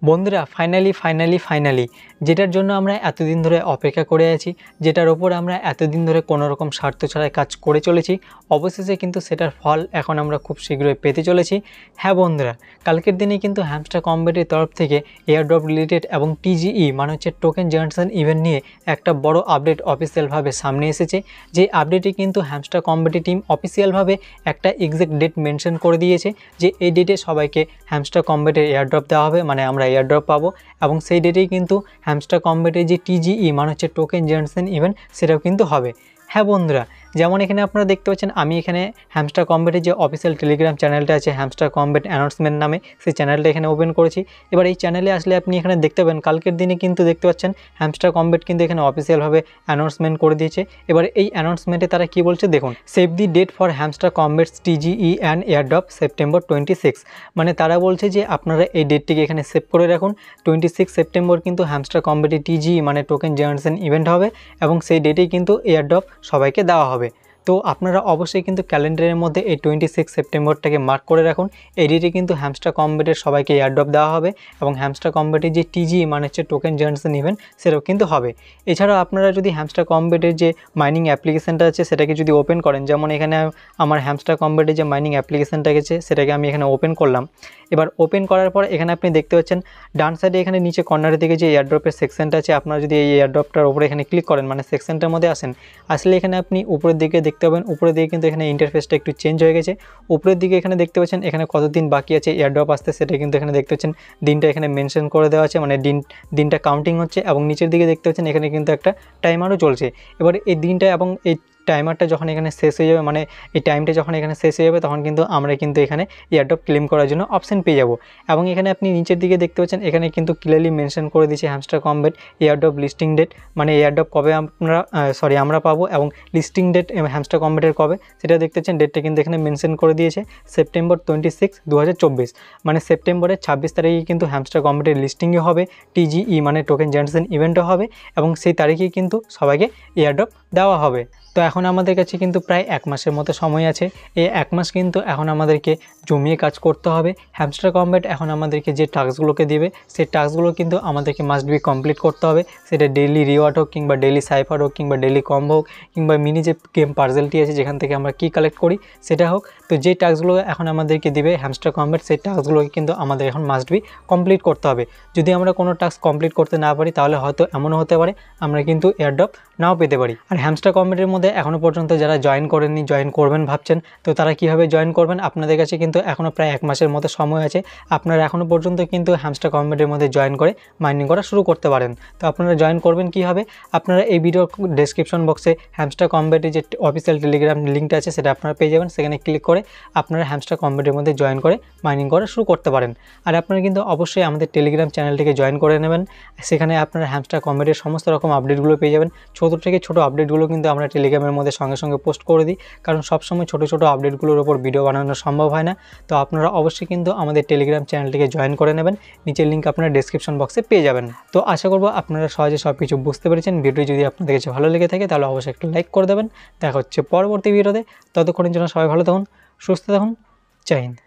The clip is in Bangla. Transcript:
বন্ধুরা ফাইনালি যেটার জন্য আমরা এতদিন ধরে অপেক্ষা করে আছি, যেটার ওপর আমরা এতদিন ধরে কোনো রকম স্বার্থ ছাড়াই কাজ করে চলেছি, অবশেষে কিন্তু সেটার ফল এখন আমরা খুব শীঘ্রই পেতে চলেছি। হ্যাঁ বন্ধুরা, কালকের দিনে কিন্তু হ্যামস্টার কম্বেটের তরফ থেকে এয়ারড্রপ রিলেটেড এবং টিজিই মানে হচ্ছে টোকেন জেনারেশন ইভেন্ট নিয়ে একটা বড় আপডেট অফিসিয়ালভাবে সামনে এসেছে। যে আপডেটে কিন্তু হ্যামস্টার কম্বেটের টিম অফিসিয়ালভাবে একটা এক্সাক্ট ডেট মেনশন করে দিয়েছে যে এই ডেটে সবাইকে হ্যামস্টার কম্বেটের এয়ারড্রপ দেওয়া হবে, মানে আমরা এয়ারড্রপ পাবো। এবং সেই ডেটেই কিন্তু হ্যামস্টার কম্বেটের যে টিজিই মানে হচ্ছে টোকেন জেনারেশন ইভেন্ট সেটাও কিন্তু হবে। হ্যাঁ বন্ধুরা, যেমন এখানে আপনারা দেখতে পাচ্ছেন আমি এখানে হ্যামস্টার কম্বেটের যে অফিসিয়াল টেলিগ্রাম চ্যানেলটা আছে হ্যামস্টার কম্বেট অ্যানাউন্সমেন্ট নামে, সেই চ্যানেলটা এখানে ওপেন করেছি। এবার এই চ্যানেলে আসলে আপনি এখানে দেখতে পাবেন কালকের দিনে কিন্তু দেখতে পাচ্ছেন হ্যামস্টার কম্বেট কিন্তু এখানে অফিসিয়ালভাবে অ্যানাউন্সমেন্ট করে দিয়েছে। এবার এই অ্যানাউন্সমেন্টে তারা কি বলছে দেখুন, save the date for Hamster Kombat's TGE and airdrop September 26। মানে তারা বলছে যে আপনারা এই ডেটটিকে এখানে সেভ করে রাখুন। 26 সেপ্টেম্বর কিন্তু হ্যামস্টার কম্বেটের টিজিই মানে টোকেন জেনারেশন ইভেন্ট হবে এবং সেই ডেটেই কিন্তু এয়ারড্রপ সবাইকে দেওয়া হবে। তো আপনারা অবশ্যই কিন্তু ক্যালেন্ডারের মধ্যে এই 26 সেপ্টেম্বরটাকে মার্ক করে রাখুন। এই ডেটে কিন্তু হ্যামস্টার কম্বেটের সবাইকে এয়ারড্রপ দেওয়া হবে এবং হ্যামস্টার কম্বেটের যে টিজিই মানে হচ্ছে টোকেন জেনারেশন ইভেন্ট সেটাও কিন্তু হবে। এছাড়াও আপনারা যদি হ্যামস্টার কম্বেটের যে মাইনিং অ্যাপ্লিকেশানটা আছে সেটাকে যদি ওপেন করেন, যেমন এখানে আমার হ্যামস্টার কম্বেটের যে মাইনিং অ্যাপ্লিকেশানটা আছে সেটাকে আমি এখানে ওপেন করলাম। এবার ওপেন করার পর এখানে আপনি দেখতে পাচ্ছেন ডান সাইডে এখানে নিচে কর্নারের দিকে যে এয়ারড্রপের সেকশনটা আছে, আপনারা যদি এই এয়ারড্রপটার উপরে এখানে ক্লিক করেন মানে সেকশনটার মধ্যে আসলে এখানে আপনি উপরের দিকে দেখতে পাবেন, উপরের দিকে কিন্তু এখানে ইন্টারফেসটা একটু চেঞ্জ হয়ে গেছে। উপরের দিকে এখানে দেখতে পাচ্ছেন এখানে কতদিন বাকি আছে এয়ারড্রপ আসতে, সেটা কিন্তু এখানে দেখতে পাচ্ছেন দিনটা এখানে মেনশন করে দেওয়া আছে, মানে দিনটা কাউন্টিং হচ্ছে। এবং নিচের দিকে দেখতে পাচ্ছেন এখানে কিন্তু একটা টাইমারও চলছে। এবার এই দিনটা এবং এই টাইমারটা যখন এখানে শেষ হয়ে যাবে, মানে এই টাইমটা যখন এখানে শেষ হয়ে যাবে, তখন কিন্তু আমরা কিন্তু এখানে এয়ারড্রপ ক্লেম করার জন্য অপশন পেয়ে যাব। এবং এখানে আপনি নিচের দিকে দেখতে পাচ্ছেন এখানে কিন্তু ক্লিয়ারলি মেনশন করে দিয়েছে hamster kombat airdrop listing date, মানে এয়ারড্রপ কবে আমরা পাবো এবং লিস্টিং ডেট হ্যামস্টার কম্বেটের কবে সেটা দেখতে পাচ্ছেন। ডেটটা কিন্তু এখানে মেনশন করে দিয়েছে সেপ্টেম্বর 26, 2024, মানে সেপ্টেম্বরের 26 তারিখে কিন্তু হ্যামস্টার কম্বেটের লিস্টিংও হবে, টিজিই মানে টোকেন জেনারেশন ইভেন্টও হবে এবং সেই তারিখেই কিন্তু সবাইকে এয়ারড্রপ দেওয়া হবে। তো এখন আমাদের কাছে কিন্তু প্রায় 1 মাসের মতো সময় আছে। এই 1 মাস কিন্তু এখন আমাদেরকে জমিয়ে কাজ করতে হবে। হ্যামস্টার কম্বেট এখন আমাদেরকে যে টাস্কগুলোকে দেবে সেই টাস্কগুলো কিন্তু আমাদেরকে মাস্ট বি কমপ্লিট করতে হবে। সেটা ডেইলি রিওয়ার্ড হোক কিংবা ডেইলি সাইফার হোক কিংবা ডেইলি কম্বো হোক কিংবা মিনি যে গেম পার্সেলটি আছে যেখান থেকে আমরা কি কালেক্ট করি সেটা হোক। তো যে টাস্কগুলো এখন আমাদেরকে দেবে হ্যামস্টার কম্বেট সেই টাস্কগুলোকে কিন্তু আমাদের এখন মাস্ট বি কমপ্লিট করতে হবে। যদি আমরা কোনো টাস্ক কমপ্লিট করতে না পারি তাহলে হয়তো এমনও হতে পারে আমরা কিন্তু এয়ারড্রপ নাও পেতে পারি। আর হ্যামস্টার কম্বেটের মধ্যে এখনও পর্যন্ত যারা জয়েন করেননি, জয়েন করবেন ভাবছেন, তো তারা কীভাবে জয়েন করবেন? আপনাদের কাছে কিন্তু এখনও প্রায় 1 মাসের মতো সময় আছে। আপনারা এখনও পর্যন্ত কিন্তু হ্যামস্টার কম্বেটের মধ্যে জয়েন করে মাইনিং করা শুরু করতে পারেন। তো আপনারা জয়েন করবেন কীভাবে? আপনারা এই ভিডিওর ডেসক্রিপশন বক্সে হ্যামস্টার কম্বেটের যে অফিসিয়াল টেলিগ্রাম লিঙ্কটা আছে সেটা আপনারা পেয়ে যাবেন। সেখানে ক্লিক করে আপনারা হ্যামস্টার কম্বেটের মধ্যে জয়েন করে মাইনিং করা শুরু করতে পারেন। আর আপনারা কিন্তু অবশ্যই আমাদের টেলিগ্রাম চ্যানেলটিকে জয়েন করে নেবেন। সেখানে আপনারা হ্যামস্টার কম্বেটের সমস্ত রকম আপডেটগুলো পেয়ে যাবেন। ছোট থেকে ছোট আপডেটগুলো কিন্তু আমরা টেলিগ্রামের মধ্যে সঙ্গে সঙ্গে পোস্ট করে দিই, কারণ সবসময় ছোট ছোট আপডেটগুলোর উপর ভিডিও বানানো সম্ভব হয় না। তো আপনারা অবশ্যই কিন্তু আমাদের টেলিগ্রাম চ্যানেলটিকে জয়েন করে নেবেন। নিচের লিঙ্ক আপনারা ডেসক্রিপশন বক্সে পেয়ে যাবেন। তো আশা করব আপনারা সহজে সব কিছু বুঝতে পেরেছেন। ভিডিও যদি আপনাদের কাছে ভালো লেগে থাকে তাহলে অবশ্যই একটা লাইক করে দেবেন। দেখা হচ্ছে পরবর্তী ভিডিওতে। ততক্ষণের জন্য সবাই ভালো থাকুন, সুস্থ থাকুন। জয় হিন্দ।